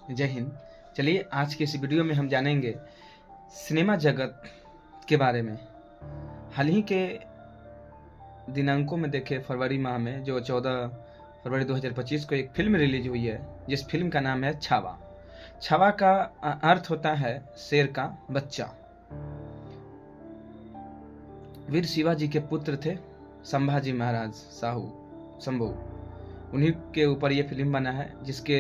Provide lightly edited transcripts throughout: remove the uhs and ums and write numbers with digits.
जय हिंद। चलिए आज की इस वीडियो में हम जानेंगे सिनेमा जगत के बारे में। हाल ही के दिनांकों में देखे फरवरी माह में जो 14 फरवरी 2025 को एक फिल्म रिलीज हुई है, जिस फिल्म का नाम है छावा। छावा का अर्थ होता है शेर का बच्चा। वीर शिवाजी के पुत्र थे संभाजी महाराज साहू शंभू, उन्हीं के ऊपर ये फिल्म बना है, जिसके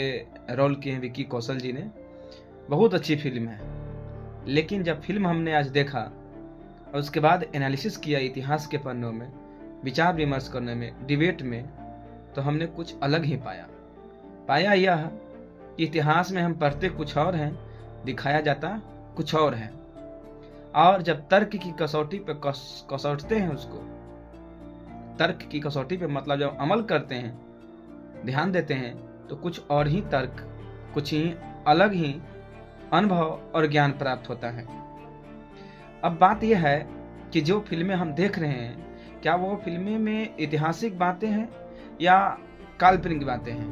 रोल किए हैं विक्की कौशल जी ने। बहुत अच्छी फिल्म है, लेकिन जब फिल्म हमने आज देखा और उसके बाद एनालिसिस किया इतिहास के पन्नों में, विचार विमर्श करने में, डिबेट में, तो हमने कुछ अलग ही पाया यह कि इतिहास में हम पढ़ते कुछ और हैं, दिखाया जाता कुछ और है। और जब तर्क की कसौटी पे कसौटते हैं उसको, तर्क की कसौटी पे मतलब जब अमल करते हैं, ध्यान देते हैं, तो कुछ और ही तर्क, कुछ ही अलग ही अनुभव और ज्ञान प्राप्त होता है। अब बात यह है कि जो फिल्में हम देख रहे हैं, क्या वो फिल्में में ऐतिहासिक बातें हैं या काल्पनिक बातें हैं।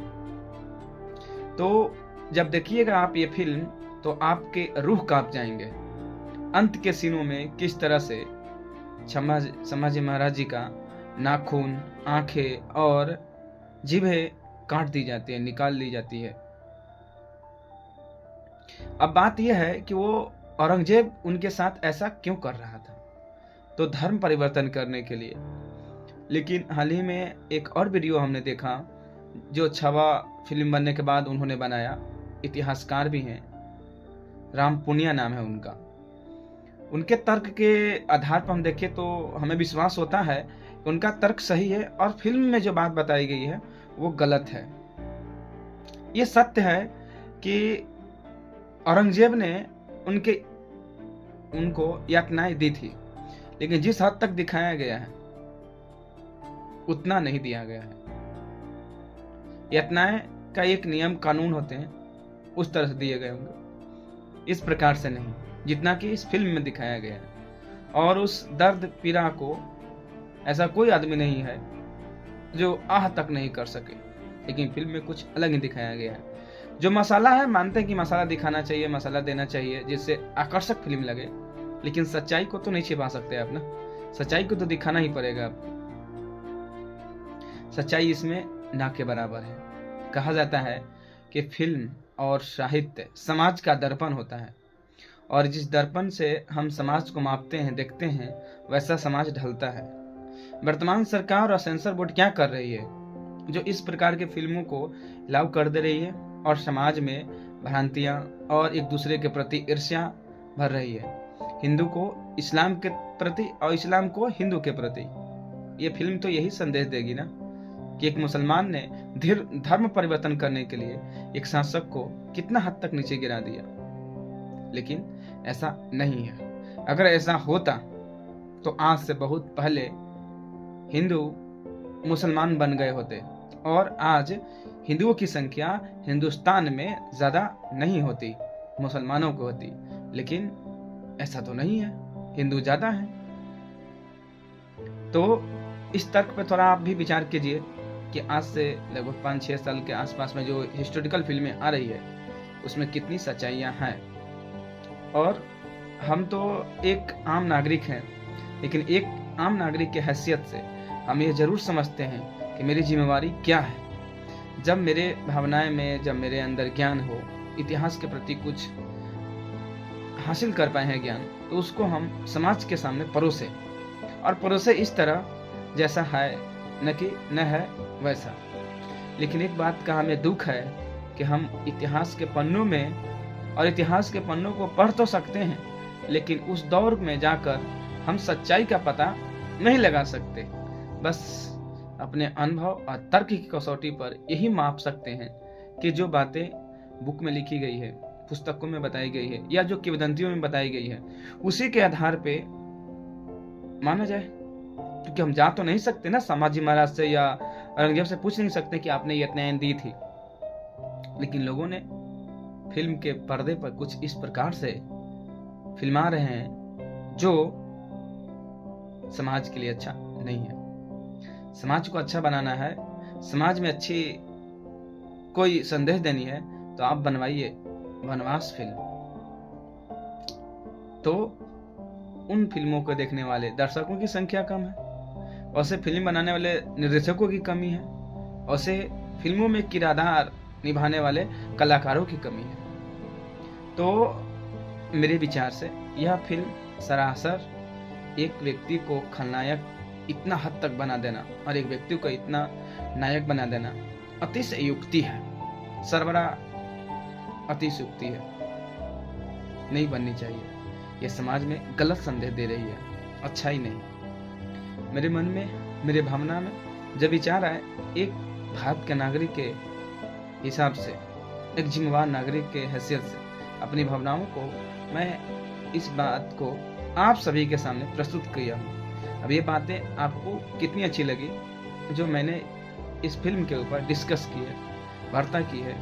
तो जब देखिएगा आप ये फिल्म, तो आपके रूह कांप जाएंगे। अंत के सीनों में किस तरह से संभाजी महाराज जी का नाखून, आंखें और जीभें काट दी जाती है, निकाल ली जाती है। अब बात यह है कि वो औरंगजेब उनके साथ ऐसा क्यों कर रहा था, तो धर्म परिवर्तन करने के लिए। लेकिन हाल ही में एक और वीडियो हमने देखा जो छावा फिल्म बनने के बाद उन्होंने बनाया, इतिहासकार भी हैं, राम पुनिया नाम है उनका। उनके तर्क के आधार पर हम देखें तो हमें विश्वास होता है कि उनका तर्क सही है और फिल्म में जो बात बताई गई है वो गलत है। ये सत्य है कि औरंगजेब ने उनको यातनाएं दी थी, लेकिन जिस हद तक दिखाया गया है उतना नहीं दिया गया है। यातनाएं का एक नियम कानून होते हैं, उस तरह से दिए गए होंगे, इस प्रकार से नहीं जितना कि इस फिल्म में दिखाया गया है। और उस दर्द पीड़ा को ऐसा कोई आदमी नहीं है जो आह तक नहीं कर सके, लेकिन फिल्म में कुछ अलग ही दिखाया गया है। जो मसाला है, मानते हैं कि मसाला दिखाना चाहिए, मसाला देना चाहिए जिससे आकर्षक फिल्म लगे, लेकिन सच्चाई को तो नहीं छिपा सकते आप ना। सच्चाई को तो दिखाना ही पड़ेगा आपको। सच्चाई इसमें ना के बराबर है। कहा जाता है कि फिल्म और साहित्य समाज का दर्पण होता है, और जिस दर्पण से हम समाज को मापते हैं, देखते हैं, वैसा समाज ढलता है। वर्तमान सरकार और सेंसर बोर्ड क्या कर रही है, जो इस प्रकार के फिल्मों को अलाउ कर दे रही है और समाज में भ्रांतियां और एक दूसरे के प्रति ईर्ष्या भर रही है। हिंदू को इस्लाम के प्रति और इस्लाम को हिंदू के प्रति। ये फिल्म तो यही संदेश देगी ना कि एक मुसलमान ने धर्म परिवर्तन करने के लिए एक शासक को कितना हद तक नीचे गिरा दिया। लेकिन ऐसा नहीं है। अगर ऐसा होता तो आज से बहुत पहले हिंदू मुसलमान बन गए होते, और आज हिंदुओं की संख्या हिंदुस्तान में ज्यादा नहीं होती, मुसलमानों को होती। लेकिन ऐसा तो नहीं है, हिंदू ज्यादा है। तो इस तर्क पे थोड़ा आप भी विचार कीजिए कि आज से लगभग 5-6 साल के आसपास में जो हिस्टोरिकल फिल्में आ रही है, उसमें कितनी सच्चाइयां हैं। और हम तो एक आम नागरिक हैं, लेकिन एक आम नागरिक की हैसियत से हम ये जरूर समझते हैं कि मेरी जिम्मेवारी क्या है। जब मेरे भावनाएं में, जब मेरे अंदर ज्ञान हो, इतिहास के प्रति कुछ हासिल कर पाए हैं ज्ञान, तो उसको हम समाज के सामने परोसे, और परोसे इस तरह जैसा है, न कि न है वैसा। लेकिन एक बात का हमें दुख है कि हम इतिहास के पन्नों में, और इतिहास के पन्नों को पढ़ तो सकते हैं, लेकिन उस दौर में जाकर हम सच्चाई का पता नहीं लगा सकते। बस अपने अनुभव और तर्क की कसौटी पर यही माप सकते हैं कि जो बातें बुक में लिखी गई है, पुस्तकों में बताई गई है, या जो किंवदंतियों में बताई गई है, उसी के आधार पे माना जाए। क्योंकि हम जा तो नहीं सकते ना संभाजी महाराज से या औरंगजेब से पूछ नहीं सकते कि आपने ये यातनाएं दी थी। लेकिन लोगों ने फिल्म के पर्दे पर कुछ इस प्रकार से फिल्मा रहे हैं जो समाज के लिए अच्छा नहीं है। समाज को अच्छा बनाना है, समाज में अच्छी कोई संदेश देनी है, तो आप बनवाइए, वनवास फिल्म, तो उन फिल्मों को देखने वाले दर्शकों की संख्या कम है, वैसे फिल्म बनाने वाले निर्देशकों की कमी है, वैसे फिल्मों में किरदार निभाने वाले कलाकारों की कमी है। तो मेरे विचार से यह फिल्म सरासर एक व्यक्ति को खलनायक इतना हद तक बना देना और एक व्यक्ति को इतना नायक बना देना अतिशयोक्ति है, सरबरा अतिशयोक्ति है, नहीं बननी चाहिए। यह समाज में गलत संदेश दे रही है, अच्छा ही नहीं। मेरे मन में, मेरे भावना में जब विचार आए, एक भारत के नागरिक के हिसाब से, एक जिम्मेवार नागरिक के हैसियत से अपनी भावनाओं को मैं इस बात को आप सभी के सामने प्रस्तुत किया हूँ। अब ये बातें आपको कितनी अच्छी लगी जो मैंने इस फिल्म के ऊपर डिस्कस की है, वार्ता की है,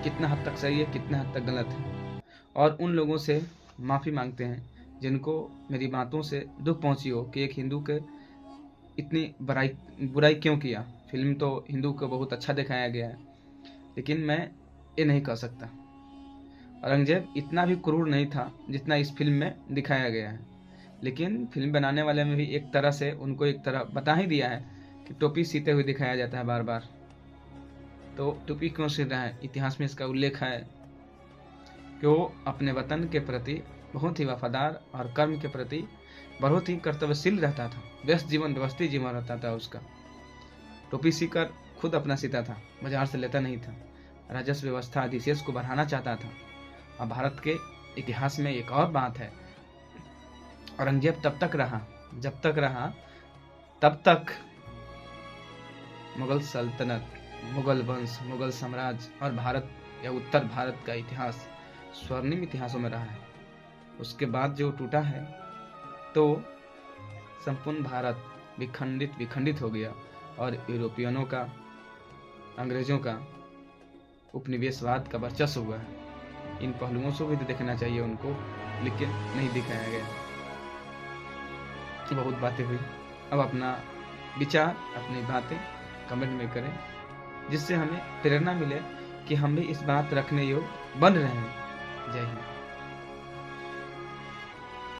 कितना हद तक सही है, कितना हद तक गलत है, और उन लोगों से माफ़ी मांगते हैं जिनको मेरी बातों से दुख पहुंची हो कि एक हिंदू के इतनी बुराई क्यों किया। फिल्म तो हिंदू को बहुत अच्छा दिखाया गया है, लेकिन मैं ये नहीं कह सकता औरंगजेब इतना भी क्रूर नहीं था जितना इस फिल्म में दिखाया गया है। लेकिन फिल्म बनाने वाले में भी एक तरह से उनको एक तरह बता ही दिया है कि टोपी सीते हुए दिखाया जाता है बार बार, तो टोपी क्यों सी रहा है, इतिहास में इसका उल्लेख है कि वो अपने वतन के प्रति बहुत ही वफादार और कर्म के प्रति बहुत ही कर्तव्यशील रहता था, व्यस्त जीवन व्यवस्थित जीवन रहता था उसका। टोपी सीकर खुद अपना सीता था, बाजार से लेता नहीं था, राजस्व व्यवस्था अधिशेष को बढ़ाना चाहता था। और भारत के इतिहास में एक और बात है, औरंगजेब तब तक रहा, जब तक रहा तब तक मुगल सल्तनत, मुगल वंश, मुगल साम्राज्य और भारत या उत्तर भारत का इतिहास स्वर्णिम इतिहासों में रहा है। उसके बाद जो टूटा है तो संपूर्ण भारत विखंडित हो गया और यूरोपियनों का, अंग्रेजों का उपनिवेशवाद का वर्चस्व हुआ है। इन पहलुओं से भी देखना चाहिए उनको, लेकिन नहीं दिखाया गया। बहुत बातें हुई, अब अपना विचार, अपनी बातें कमेंट में करें, जिससे हमें प्रेरणा मिले कि हम भी इस बात रखने योग्य बन रहे हैं। जय हिंद।